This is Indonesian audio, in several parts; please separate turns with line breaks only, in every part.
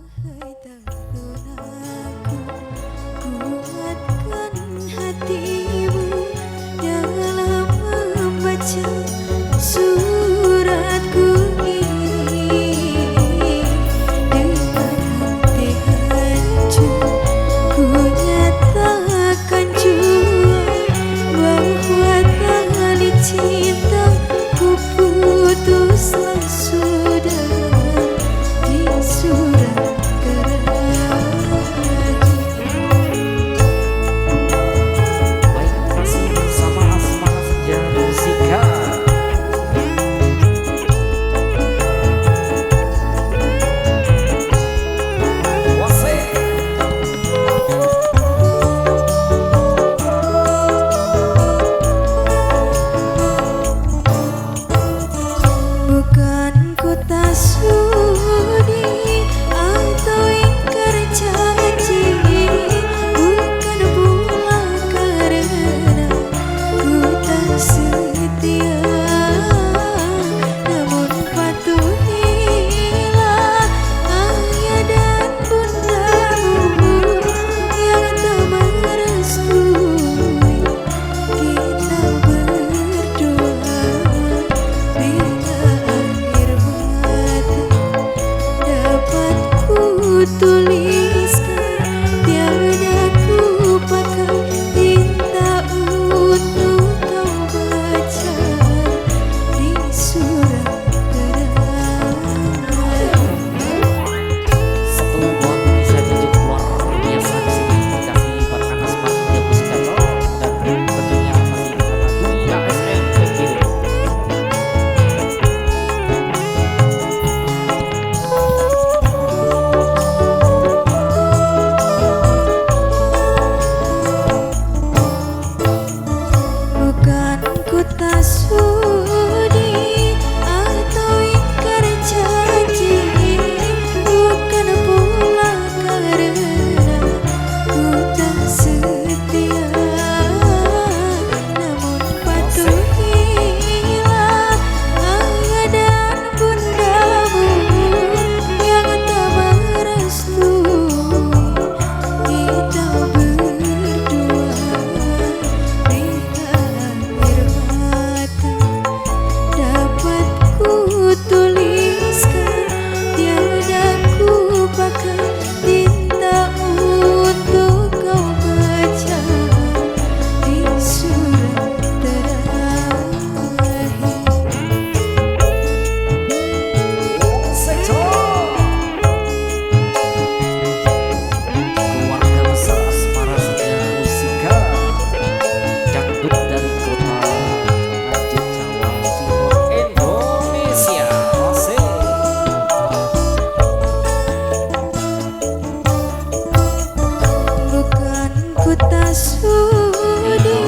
Wahai tartunaku, kuatkan hatimu dalam membaca suratku ini. Dengan hati hancur, ku nyatakan jua bahwa tali cintaku putuslah sudah di surat terakhir.
Baik, masih bersama Asmara Senja Musika.
Bukan ku tak sudi atau ingkar janji, bukan pula karena ku tak setia, namun patuhilah ayah dan bundamu yang tak merestui kita berdua. Bila akhir mata dapat ku tuliskan, tiada ku pakai tinta untuk kau baca di surat terakhir.
Satu buat bisa jadi luar biasa di sini dikasih buat Asmara Senja Musika dan tentunya masih bersama Dunia SM Kecil.
Bukan ku tak sudi atau ingkar janji, bukan pula karena ku tak setia, namun patuhilah ayah dan bundamu yang tak merestui kita berdua. Bila akhir mata dapat ku tuliskan, tiada ku pakai tinta untuk kau baca di surat terakhir.
Keluarga besar Asmara Senja Musika, dangdut dari kota Nganjuk, Jawa Timur, Indonesia. Masih
Bukan ku tak sudi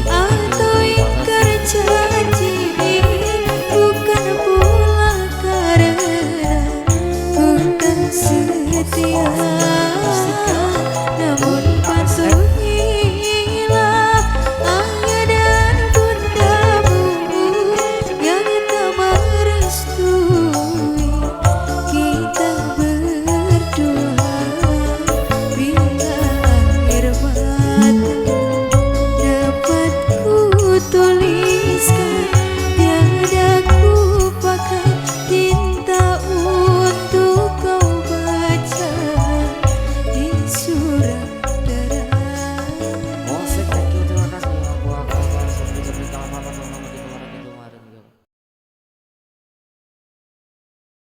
atau ingkar janji, bukan pula karena ku tak setia,